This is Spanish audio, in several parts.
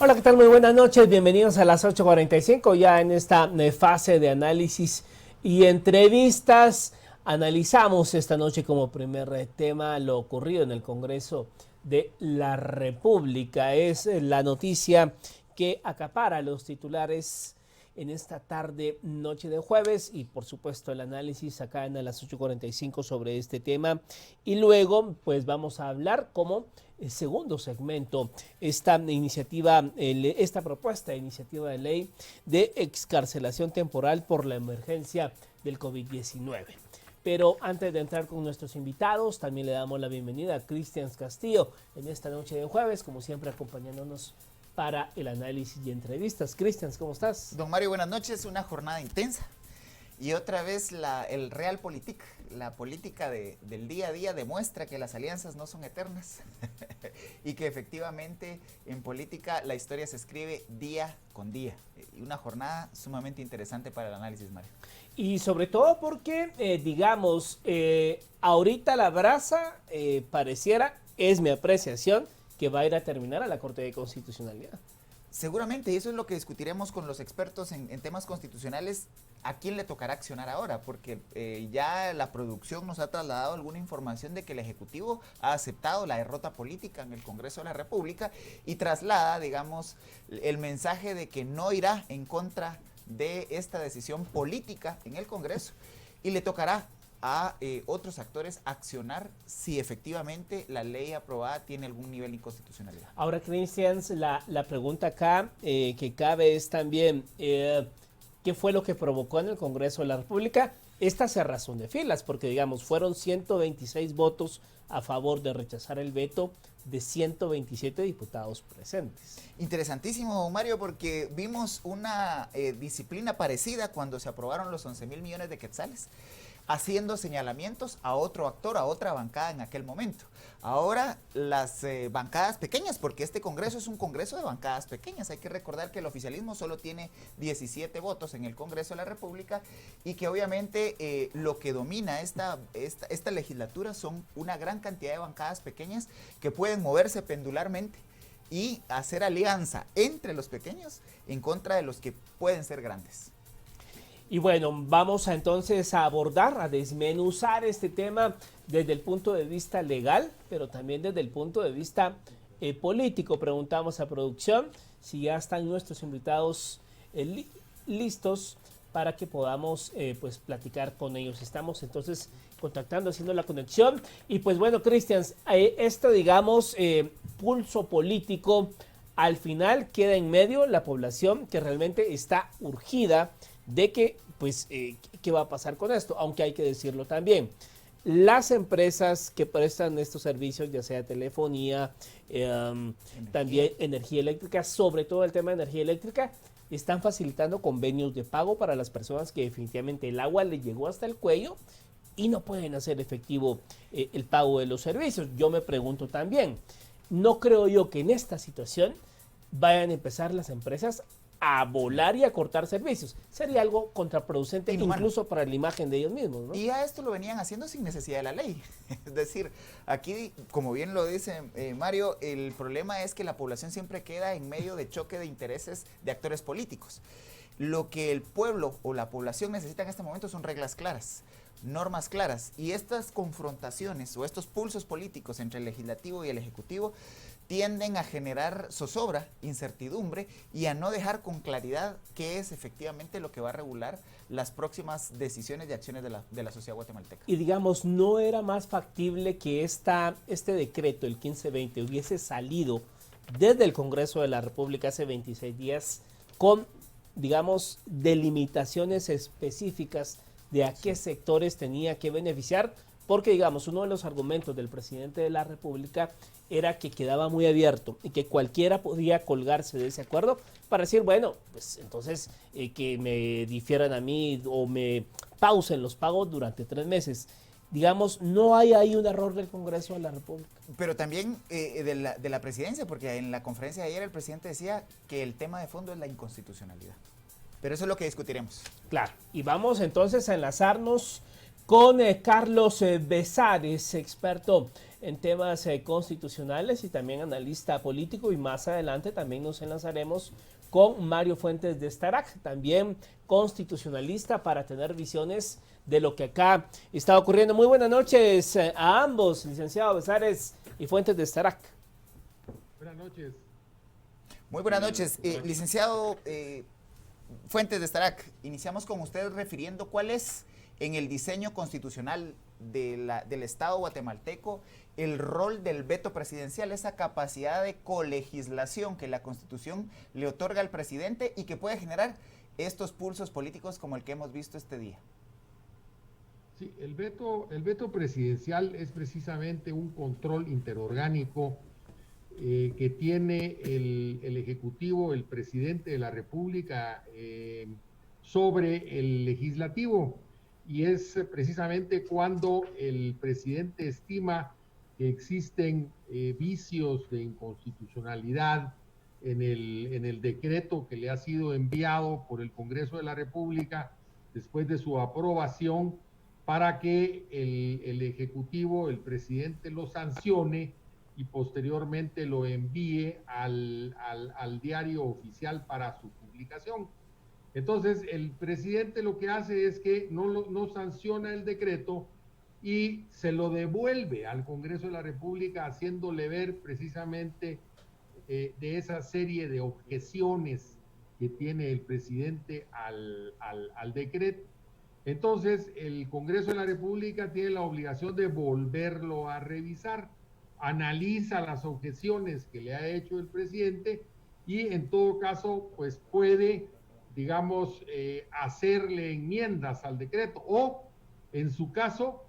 Hola, ¿qué tal? Muy buenas noches, bienvenidos a las 8:45, ya en esta fase de análisis y entrevistas. Analizamos esta noche como primer tema lo ocurrido en el Congreso de la República. Es la noticia que acapara los titulares en esta tarde, noche de jueves, y por supuesto el análisis acá en las 8:45 sobre este tema. Y luego pues vamos a hablar como el segundo segmento esta propuesta de iniciativa de ley de excarcelación temporal por la emergencia del COVID-19. Pero antes de entrar con nuestros invitados, también le damos la bienvenida a Cristian Castillo en esta noche de jueves, como siempre acompañándonos para el análisis y entrevistas. Cristian, ¿cómo estás? Don Mario, buenas noches. Una jornada intensa. Y otra vez el Realpolitik, la política del día a día demuestra que las alianzas no son eternas y que efectivamente en política la historia se escribe día con día. Y una jornada sumamente interesante para el análisis, Mario. Y sobre todo porque, ahorita la brasa pareciera, es mi apreciación, que va a ir a terminar a la Corte de Constitucionalidad. Seguramente, y eso es lo que discutiremos con los expertos en temas constitucionales. ¿A quién le tocará accionar ahora? Porque ya la producción nos ha trasladado alguna información de que el Ejecutivo ha aceptado la derrota política en el Congreso de la República y traslada, digamos, el mensaje de que no irá en contra de esta decisión política en el Congreso y le tocará a otros actores accionar si efectivamente la ley aprobada tiene algún nivel de inconstitucionalidad. Ahora, Cristian, la pregunta acá que cabe es también, ¿qué fue lo que provocó en el Congreso de la República esta cerrazón de filas? Porque, digamos, fueron 126 votos a favor de rechazar el veto de 127 diputados presentes. Interesantísimo, Mario, porque vimos una disciplina parecida cuando se aprobaron los 11,000 millones de quetzales, haciendo señalamientos a otro actor, a otra bancada en aquel momento. Ahora las bancadas pequeñas, porque este Congreso es un Congreso de bancadas pequeñas. Hay que recordar que el oficialismo solo tiene 17 votos en el Congreso de la República y que obviamente lo que domina esta legislatura son una gran cantidad de bancadas pequeñas que pueden moverse pendularmente y hacer alianza entre los pequeños en contra de los que pueden ser grandes. Y bueno, vamos entonces a abordar, a desmenuzar este tema desde el punto de vista legal, pero también desde el punto de vista político. Preguntamos a producción si ya están nuestros invitados listos para que podamos pues platicar con ellos. Estamos entonces contactando, haciendo la conexión. Y pues bueno, Cristian, pulso político, al final queda en medio la población que realmente está urgida de que, pues, ¿qué va a pasar con esto? Aunque hay que decirlo también, las empresas que prestan estos servicios, ya sea telefonía, también energía eléctrica, sobre todo el tema de energía eléctrica, están facilitando convenios de pago para las personas que definitivamente el agua les llegó hasta el cuello y no pueden hacer efectivo el pago de los servicios. Yo me pregunto también, no creo yo que en esta situación vayan a empezar las empresas a volar y a cortar servicios. Sería algo contraproducente incluso para la imagen de ellos mismos, ¿no? Y a esto lo venían haciendo sin necesidad de la ley. Es decir, aquí, como bien lo dice Mario, el problema es que la población siempre queda en medio de choque de intereses de actores políticos. Lo que el pueblo o la población necesita en este momento son reglas claras, normas claras, y estas confrontaciones o estos pulsos políticos entre el legislativo y el ejecutivo tienden a generar zozobra, incertidumbre y a no dejar con claridad qué es efectivamente lo que va a regular las próximas decisiones y acciones de la sociedad guatemalteca. Y digamos, ¿no era más factible que este decreto, el 1520, hubiese salido desde el Congreso de la República hace 26 días con, digamos, delimitaciones específicas de a qué sectores tenía que beneficiar? Porque, digamos, uno de los argumentos del presidente de la República era que quedaba muy abierto y que cualquiera podía colgarse de ese acuerdo para decir, bueno, pues entonces que me difieran a mí o me pausen los pagos durante 3 meses. Digamos, no hay ahí un error del Congreso de la República. Pero también de la presidencia, porque en la conferencia de ayer el presidente decía que el tema de fondo es la inconstitucionalidad. Pero eso es lo que discutiremos. Claro, y vamos entonces a enlazarnos con Carlos Besares, experto en temas constitucionales y también analista político, y más adelante también nos enlazaremos con Mario Fuentes de Starac, también constitucionalista, para tener visiones de lo que acá está ocurriendo. Muy buenas noches a ambos, licenciado Besares y Fuentes de Starac. Buenas noches. Muy buenas noches, licenciado Fuentes de Starac. Iniciamos con usted refiriendo cuál es en el diseño constitucional del Estado guatemalteco el rol del veto presidencial, esa capacidad de colegislación que la Constitución le otorga al presidente y que puede generar estos pulsos políticos como el que hemos visto este día. Sí, el veto presidencial es precisamente un control interorgánico que tiene el Ejecutivo, el presidente de la República, sobre el legislativo, y es precisamente cuando el presidente estima que existen vicios de inconstitucionalidad en el decreto que le ha sido enviado por el Congreso de la República después de su aprobación, para que el Ejecutivo, el presidente, lo sancione y posteriormente lo envíe al diario oficial para su publicación. Entonces, el presidente lo que hace es que no sanciona el decreto y se lo devuelve al Congreso de la República, haciéndole ver precisamente de esa serie de objeciones que tiene el presidente al decreto. Entonces, el Congreso de la República tiene la obligación de volverlo a revisar, analiza las objeciones que le ha hecho el presidente y en todo caso, pues puede, digamos, hacerle enmiendas al decreto, o en su caso,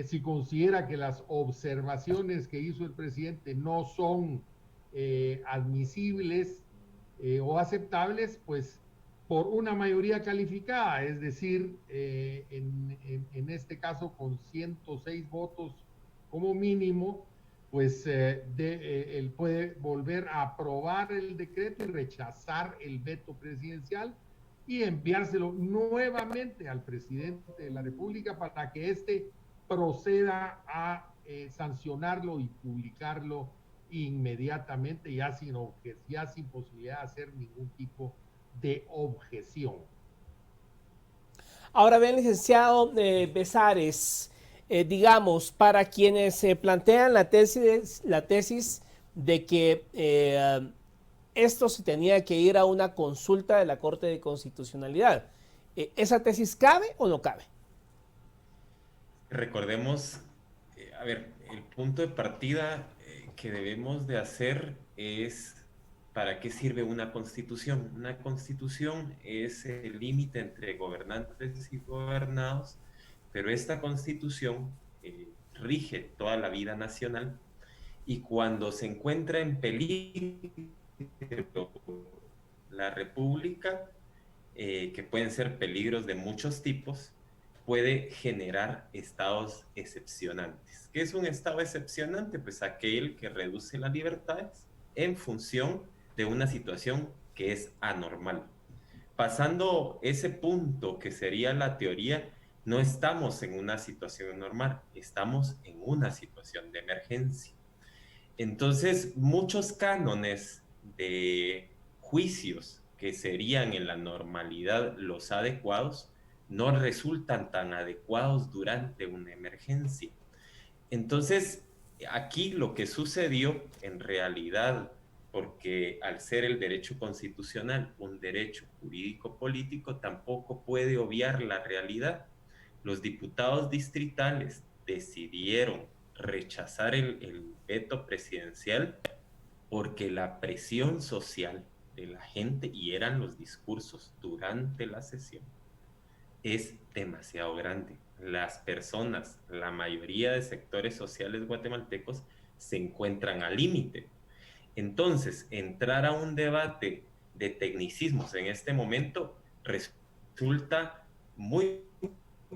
si considera que las observaciones que hizo el presidente no son admisibles o aceptables, pues por una mayoría calificada, es decir, en este caso con 106 votos como mínimo, pues él puede volver a aprobar el decreto y rechazar el veto presidencial y enviárselo nuevamente al presidente de la República para que éste proceda a sancionarlo y publicarlo inmediatamente, ya sin posibilidad de hacer ningún tipo de objeción. Ahora bien, licenciado Besares, digamos, para quienes plantean la tesis de que esto se tenía que ir a una consulta de la Corte de Constitucionalidad, ¿esa tesis cabe o no cabe? Recordemos, a ver, el punto de partida que debemos de hacer es ¿para qué sirve una constitución? Una constitución es el límite entre gobernantes y gobernados, pero esta constitución rige toda la vida nacional y cuando se encuentra en peligro la república, que pueden ser peligros de muchos tipos, puede generar estados excepcionantes. ¿Qué es un estado excepcionante? Pues aquel que reduce las libertades en función de una situación que es anormal. Pasando ese punto que sería la teoría, no estamos en una situación normal, estamos en una situación de emergencia. Entonces, muchos cánones de juicios que serían en la normalidad los adecuados, no resultan tan adecuados durante una emergencia. Entonces, aquí lo que sucedió en realidad, porque al ser el derecho constitucional un derecho jurídico político, tampoco puede obviar la realidad. Los diputados distritales decidieron rechazar el veto presidencial porque la presión social de la gente, y eran los discursos durante la sesión, es demasiado grande. Las personas, la mayoría de sectores sociales guatemaltecos se encuentran al límite. Entonces, entrar a un debate de tecnicismos en este momento resulta muy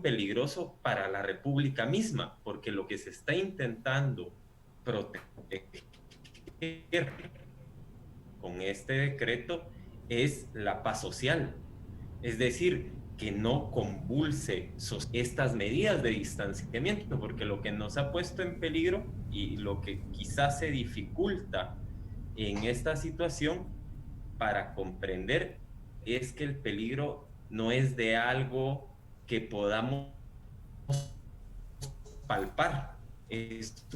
peligroso para la República misma, porque lo que se está intentando proteger con este decreto es la paz social. Es decir, que no convulse estas medidas de distanciamiento, porque lo que nos ha puesto en peligro y lo que quizás se dificulta en esta situación para comprender es que el peligro no es de algo que podamos palpar, es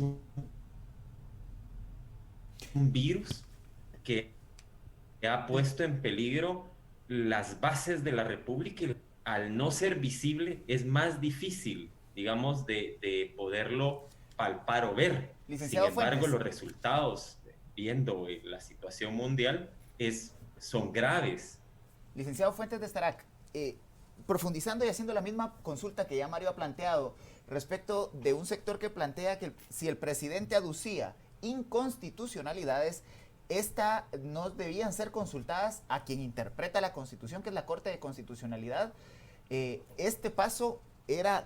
un virus que ha puesto en peligro las bases de la República y al no ser visible es más difícil, digamos, de poderlo palpar o ver. Licenciado Sin embargo, Fuentes. los resultados, viendo la situación mundial, son graves. Licenciado Fuentes de Starac, profundizando y haciendo la misma consulta que ya Mario ha planteado respecto de un sector que plantea que si el presidente aducía inconstitucionalidades, no debían ser consultadas a quien interpreta la Constitución, que es la Corte de Constitucionalidad. Este paso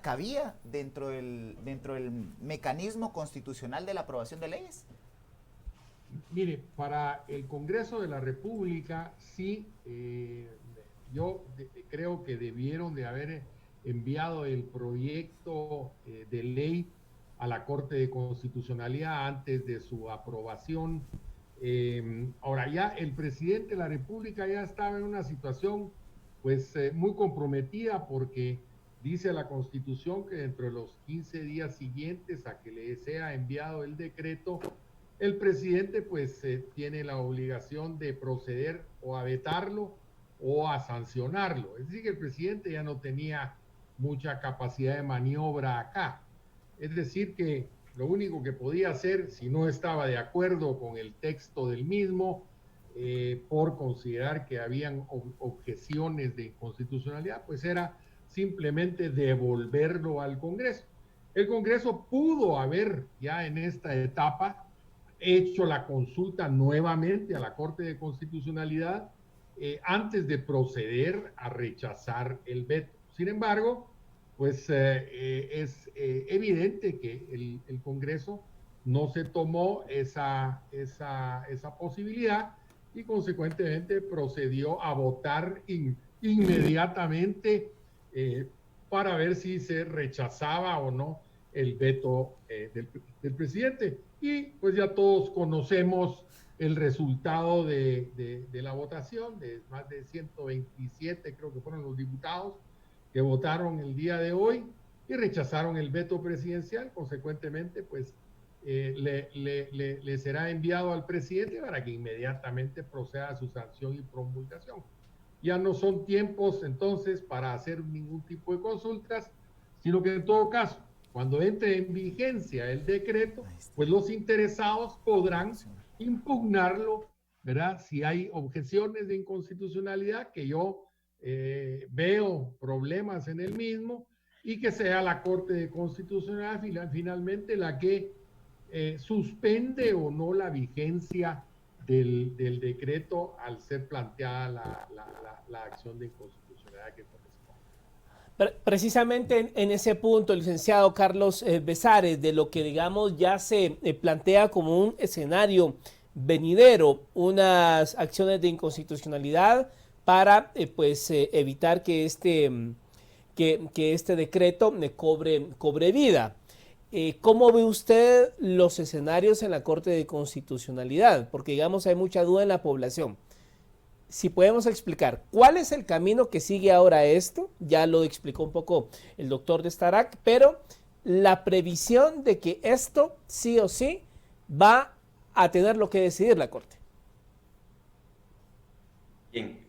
cabía dentro del mecanismo constitucional de la aprobación de leyes. Mire, para el Congreso de la República sí, yo creo que debieron de haber enviado el proyecto de ley a la Corte de Constitucionalidad antes de su aprobación. Ahora ya el presidente de la República ya estaba en una situación pues muy comprometida, porque dice la Constitución que dentro de los 15 días siguientes a que le sea enviado el decreto, el presidente pues tiene la obligación de proceder o a vetarlo o a sancionarlo. Es decir, que el presidente ya no tenía mucha capacidad de maniobra acá. Es decir, que lo único que podía hacer, si no estaba de acuerdo con el texto del mismo, por considerar que habían objeciones de inconstitucionalidad, pues era simplemente devolverlo al Congreso. El Congreso pudo haber ya en esta etapa hecho la consulta nuevamente a la Corte de Constitucionalidad antes de proceder a rechazar el veto. Sin embargo, pues es evidente que el Congreso no se tomó esa posibilidad y consecuentemente procedió a votar inmediatamente para ver si se rechazaba o no el veto del presidente. Y pues ya todos conocemos el resultado de la votación, de más de 127 creo que fueron los diputados que votaron el día de hoy y rechazaron el veto presidencial. Consecuentemente, pues le será enviado al presidente para que inmediatamente proceda a su sanción y promulgación. Ya no son tiempos entonces para hacer ningún tipo de consultas, sino que en todo caso, cuando entre en vigencia el decreto, pues los interesados podrán impugnarlo, ¿verdad? Si hay objeciones de inconstitucionalidad, que yo veo problemas en el mismo, y que sea la Corte de Constitucionalidad finalmente la que suspende o no la vigencia del decreto al ser planteada la acción de inconstitucionalidad que corresponde. Precisamente en ese punto, licenciado Carlos Bezares, de lo que digamos ya se plantea como un escenario venidero, unas acciones de inconstitucionalidad para evitar que este decreto cobre vida. ¿Cómo ve usted los escenarios en la Corte de Constitucionalidad? Porque digamos hay mucha duda en la población. Si podemos explicar cuál es el camino que sigue ahora esto, ya lo explicó un poco el doctor de Starac, pero la previsión de que esto sí o sí va a tener lo que decidir la Corte. Bien,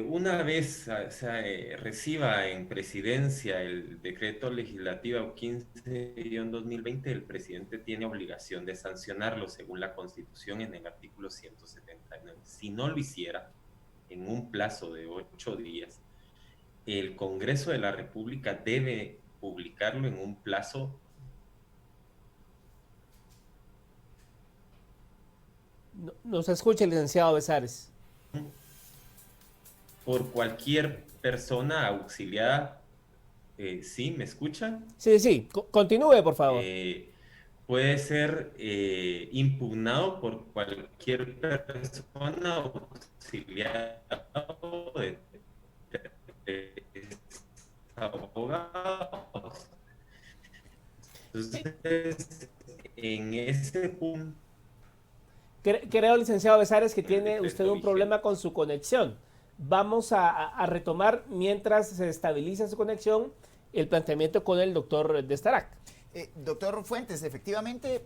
una vez se reciba en presidencia el decreto legislativo 15-2020, el presidente tiene obligación de sancionarlo según la Constitución en el artículo 179. Si no lo hiciera, en un plazo de 8 días, el Congreso de la República debe publicarlo en un plazo. Nos escucha el licenciado Bezares. Por cualquier persona auxiliada. ¿Sí? ¿Me escuchan? Sí, continúe, por favor. Puede ser impugnado por cualquier persona auxiliada de abogados. Entonces, en ese punto... Creo, licenciado Besares, que tiene usted un problema con su conexión. Vamos a retomar, mientras se estabiliza su conexión, el planteamiento con el doctor Destarac. Doctor Fuentes, efectivamente,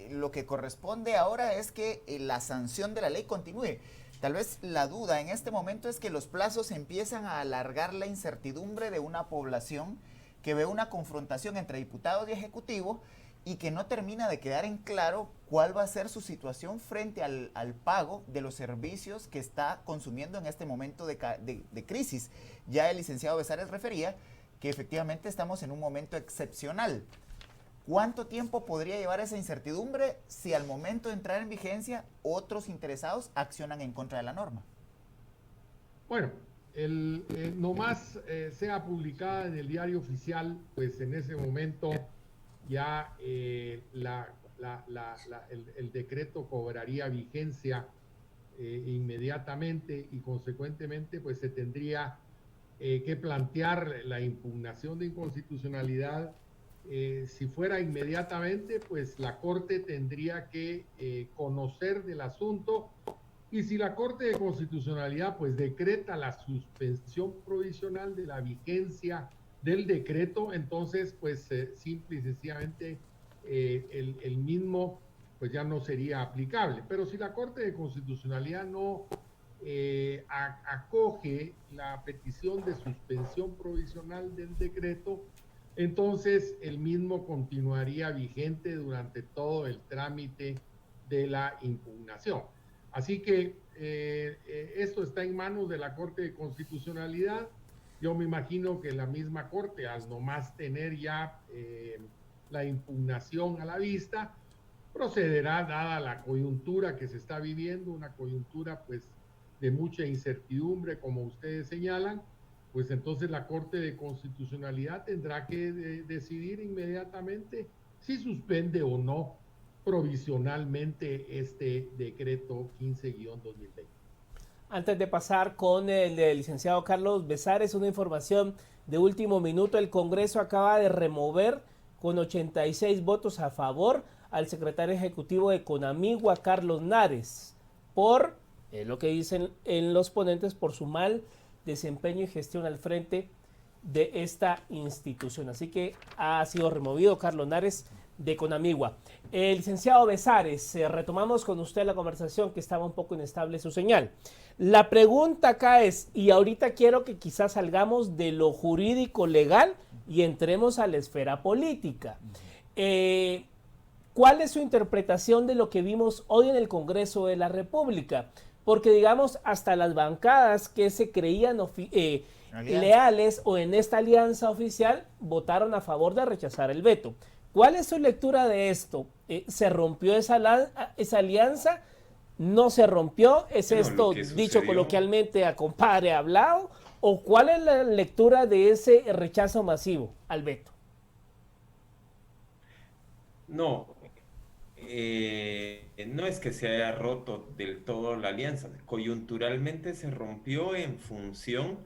lo que corresponde ahora es que la sanción de la ley continúe. Tal vez la duda en este momento es que los plazos empiezan a alargar la incertidumbre de una población que ve una confrontación entre diputados y ejecutivo y que no termina de quedar en claro cuál va a ser su situación frente al pago de los servicios que está consumiendo en este momento de crisis. Ya el licenciado Besares refería que efectivamente estamos en un momento excepcional. ¿Cuánto tiempo podría llevar esa incertidumbre si al momento de entrar en vigencia otros interesados accionan en contra de la norma? Bueno, nomás sea publicada en el diario oficial, pues en ese momento ya el decreto cobraría vigencia inmediatamente y consecuentemente pues se tendría que plantear la impugnación de inconstitucionalidad. Si fuera inmediatamente, pues la Corte tendría que conocer del asunto, y si la Corte de Constitucionalidad pues decreta la suspensión provisional de la vigencia del decreto, entonces pues simple y sencillamente el mismo pues ya no sería aplicable. Pero si la Corte de Constitucionalidad no acoge la petición de suspensión provisional del decreto, entonces el mismo continuaría vigente durante todo el trámite de la impugnación. Así que esto está en manos de la Corte de Constitucionalidad. Yo me imagino que la misma Corte, al nomás tener ya la impugnación a la vista, procederá, dada la coyuntura que se está viviendo, una coyuntura pues de mucha incertidumbre, como ustedes señalan, pues entonces la Corte de Constitucionalidad tendrá que decidir inmediatamente si suspende o no provisionalmente este decreto 15-2020. Antes de pasar con el licenciado Carlos Besares, una información de último minuto. El Congreso acaba de remover con 86 votos a favor al secretario ejecutivo de Conamigua, Carlos Nares, por lo que dicen en los ponentes, por su mal desempeño y gestión al frente de esta institución. Así que ha sido removido Carlos Nares de Conamigua. Licenciado Besares, retomamos con usted la conversación, que estaba un poco inestable su señal. La pregunta acá es, y ahorita quiero que quizás salgamos de lo jurídico legal y entremos a la esfera política. ¿Cuál es su interpretación de lo que vimos hoy en el Congreso de la República? Porque digamos, hasta las bancadas que se creían leales o en esta alianza oficial votaron a favor de rechazar el veto. ¿Cuál es su lectura de esto? ¿Se rompió esa alianza? ¿No se rompió? ¿Es esto dicho coloquialmente a compadre hablado? ¿O cuál es la lectura de ese rechazo masivo al veto? No, no es que se haya roto del todo la alianza. Coyunturalmente se rompió en función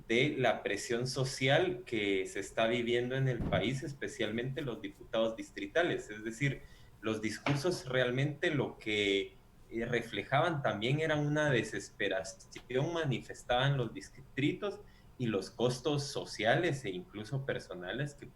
de la presión social que se está viviendo en el país, especialmente los diputados distritales. Es decir, los discursos realmente lo que reflejaban también eran una desesperación manifestada en los distritos y los costos sociales e incluso personales que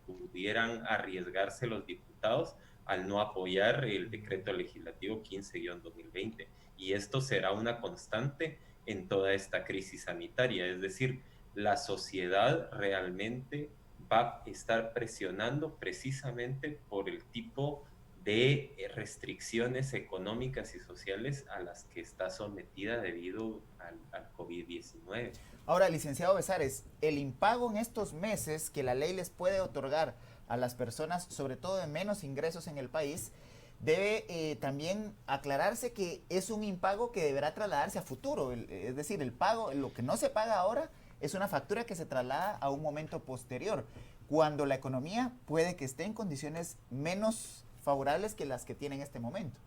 pudieran arriesgarse los diputados al no apoyar el decreto legislativo 15-2020. Y esto será una constante en toda esta crisis sanitaria. Es decir, la sociedad realmente va a estar presionando precisamente por el tipo de restricciones económicas y sociales a las que está sometida debido al COVID-19. Ahora, licenciado Besares, el impago en estos meses que la ley les puede otorgar a las personas, sobre todo de menos ingresos en el país, debe también aclararse que es un impago que deberá trasladarse a futuro. Es decir, el pago, lo que no se paga ahora, es una factura que se traslada a un momento posterior, cuando la economía puede que esté en condiciones menos favorables que las que tiene en este momento.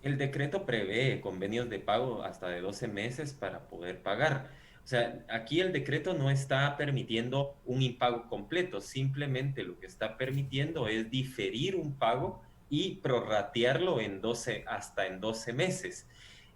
el decreto prevé convenios de pago hasta de 12 meses para poder pagar. O sea, aquí el decreto no está permitiendo un impago completo, simplemente lo que está permitiendo es diferir un pago y prorratearlo hasta en 12 meses.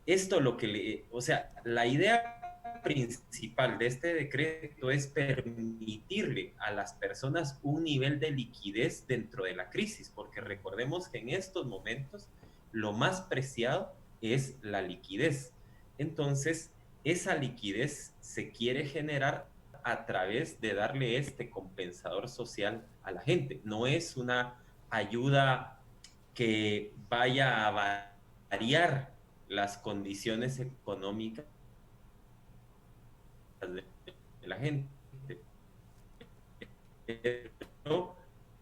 Esto lo que o sea, la idea principal de este decreto es permitirle a las personas un nivel de liquidez dentro de la crisis, porque recordemos que en estos momentos lo más preciado es la liquidez. Entonces, esa liquidez se quiere generar a través de darle este compensador social a la gente. No es una ayuda que vaya a variar las condiciones económicas de la gente, pero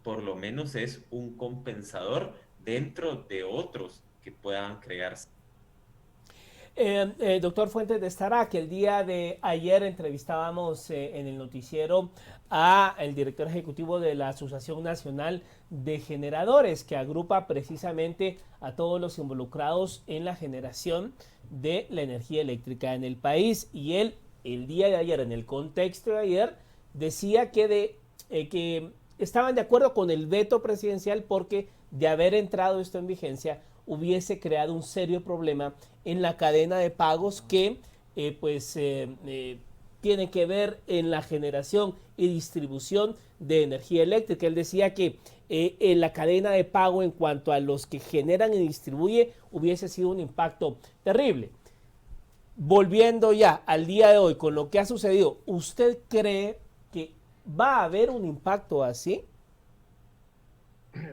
por lo menos es un compensador dentro de otros que puedan crearse. Doctor Fuentes de Estará, que el día de ayer entrevistábamos en el noticiero a el director ejecutivo de la Asociación Nacional de Generadores, que agrupa precisamente a todos los involucrados en la generación de la energía eléctrica en el país. Y él, el día de ayer, en el contexto de ayer, decía que estaban de acuerdo con el veto presidencial porque de haber entrado esto en vigencia hubiese creado un serio problema en la cadena de pagos que tiene que ver en la generación y distribución de energía eléctrica. Él decía que en la cadena de pago en cuanto a los que generan y distribuye hubiese sido un impacto terrible. Volviendo ya al día de hoy con lo que ha sucedido, ¿usted cree que va a haber un impacto así?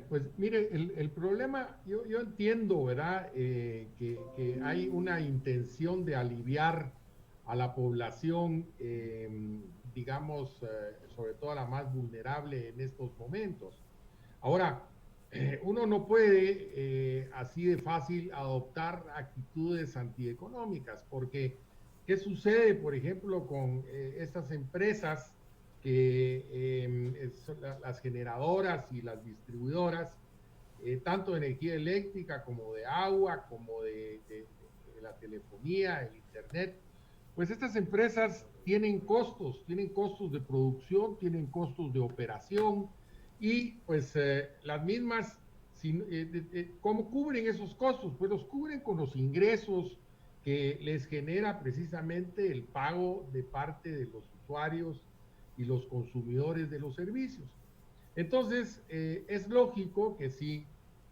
Pues mire, el problema, yo entiendo, ¿verdad? Que hay una intención de aliviar a la población, digamos, sobre todo a la más vulnerable en estos momentos. Ahora, uno no puede así de fácil adoptar actitudes antieconómicas, porque ¿qué sucede, por ejemplo, con estas empresas que son las generadoras y las distribuidoras, tanto de energía eléctrica como de agua, como de la telefonía, el internet? Pues estas empresas tienen costos de producción, tienen costos de operación, y pues las mismas, ¿cómo cubren esos costos? Pues los cubren con los ingresos que les genera precisamente el pago de parte de los usuarios y los consumidores de los servicios. Entonces, es lógico que si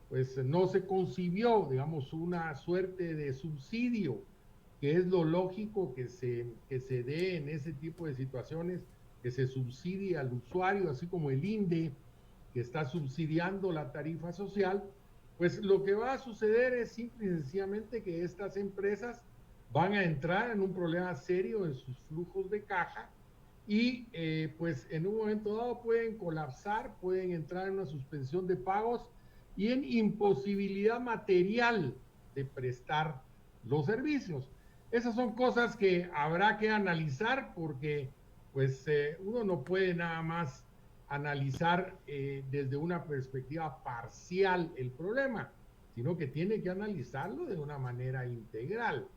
pues no se concibió, digamos, una suerte de subsidio, que es lo lógico que se dé en ese tipo de situaciones, que se subsidie al usuario, así como el INDE, que está subsidiando la tarifa social, pues lo que va a suceder es simple y sencillamente que estas empresas van a entrar en un problema serio en sus flujos de caja, y pues en un momento dado pueden colapsar, pueden entrar en una suspensión de pagos y en imposibilidad material de prestar los servicios. Esas son cosas que habrá que analizar, porque pues uno no puede nada más analizar desde una perspectiva parcial el problema, sino que tiene que analizarlo de una manera integral.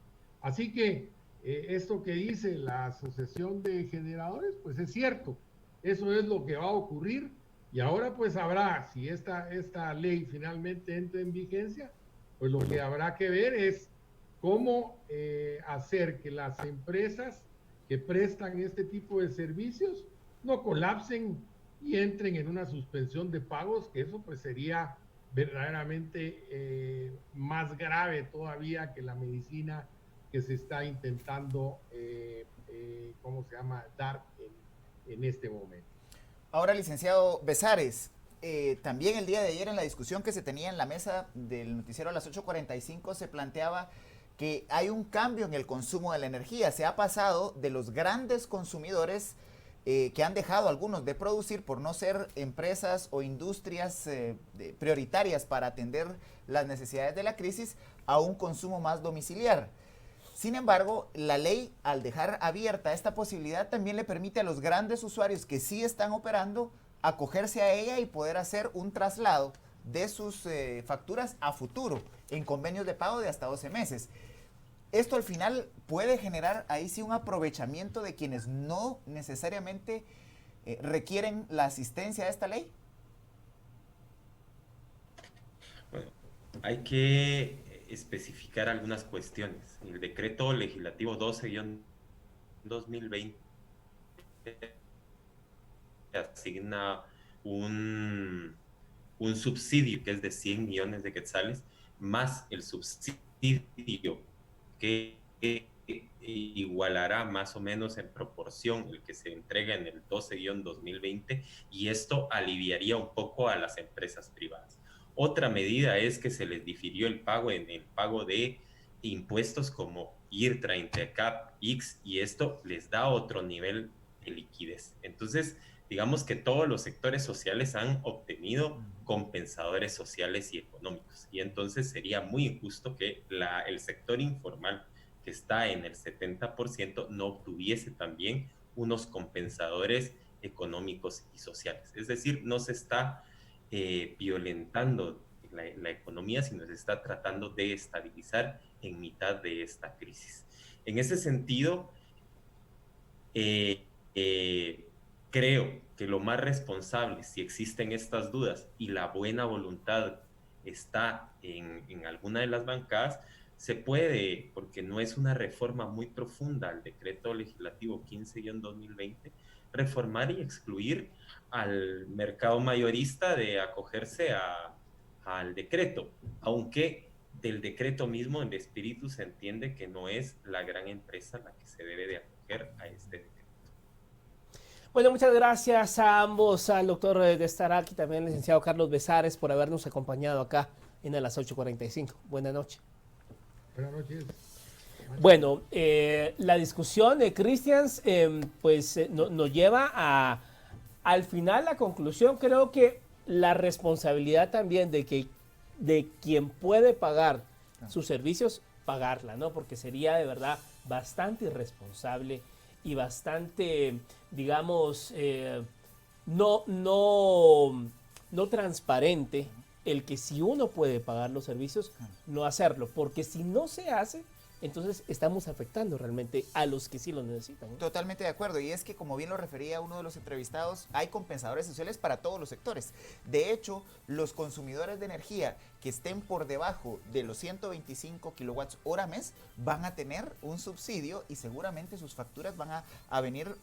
Así que esto que dice la Asociación de Generadores, pues es cierto, eso es lo que va a ocurrir, y ahora pues habrá, si esta ley finalmente entra en vigencia, pues lo que habrá que ver es cómo hacer que las empresas que prestan este tipo de servicios no colapsen y entren en una suspensión de pagos, que eso pues sería verdaderamente más grave todavía que la medicina que se está intentando, dar en este momento. Ahora, licenciado Bezares, también el día de ayer en la discusión que se tenía en la mesa del noticiero a las 8:45 se planteaba que hay un cambio en el consumo de la energía. Se ha pasado de los grandes consumidores que han dejado algunos de producir por no ser empresas o industrias prioritarias para atender las necesidades de la crisis, a un consumo más domiciliar. Sin embargo, la ley, al dejar abierta esta posibilidad, también le permite a los grandes usuarios que sí están operando acogerse a ella y poder hacer un traslado de sus facturas a futuro en convenios de pago de hasta 12 meses. Esto al final puede generar ahí sí un aprovechamiento de quienes no necesariamente requieren la asistencia a esta ley. Bueno, hay que especificar algunas cuestiones. El decreto legislativo 12-2020 asigna un subsidio que es de 100 millones de quetzales, más el subsidio que igualará más o menos en proporción el que se entrega en el 12-2020, y esto aliviaría un poco a las empresas privadas. Otra medida es que se les difirió el pago en el pago de impuestos como IRTRA, Intecap, IX, y esto les da otro nivel de liquidez. Entonces, digamos que todos los sectores sociales han obtenido compensadores sociales y económicos, y entonces sería muy injusto que el sector informal, que está en el 70%, no obtuviese también unos compensadores económicos y sociales. Es decir, no se está violentando la economía, sino se está tratando de estabilizar en mitad de esta crisis. En ese sentido, creo que lo más responsable, si existen estas dudas y la buena voluntad está en alguna de las bancadas, se puede, porque no es una reforma muy profunda al decreto legislativo 15-2020, reformar y excluir al mercado mayorista de acogerse al decreto, aunque del decreto mismo en espíritu se entiende que no es la gran empresa la que se debe de acoger a este decreto. Bueno, muchas gracias a ambos, al doctor Destarac y también al licenciado Carlos Bezares, por habernos acompañado acá en A las 8:45. Buenas noches. Buenas noches. Bueno, la discusión de Christians nos lleva al final, la conclusión. Creo que la responsabilidad también de quien puede pagar sus servicios, pagarla, ¿no? Porque sería de verdad bastante irresponsable y bastante, digamos, no transparente el que si uno puede pagar los servicios, no hacerlo. Porque si no se hace, entonces estamos afectando realmente a los que sí lo necesitan, ¿no? Totalmente de acuerdo, y es que, como bien lo refería uno de los entrevistados, hay compensadores sociales para todos los sectores. De hecho, los consumidores de energía que estén por debajo de los 125 kilowatts hora mes van a tener un subsidio, y seguramente sus facturas van a venir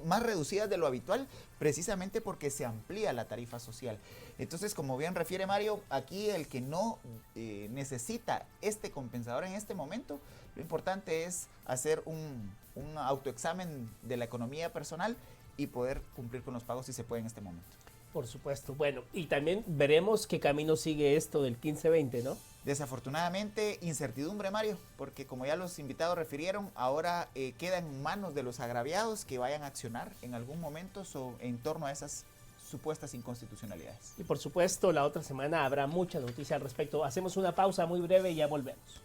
más reducidas de lo habitual, precisamente porque se amplía la tarifa social. Entonces, como bien refiere Mario, aquí el que no necesita este compensador en este momento, lo importante es hacer un autoexamen de la economía personal y poder cumplir con los pagos si se puede en este momento. Por supuesto. Bueno, y también veremos qué camino sigue esto del 15-20, ¿no? Desafortunadamente, incertidumbre, Mario, porque como ya los invitados refirieron, ahora queda en manos de los agraviados que vayan a accionar en algún momento en torno a esas supuestas inconstitucionalidades. Y por supuesto, la otra semana habrá mucha noticia al respecto. Hacemos una pausa muy breve y ya volvemos.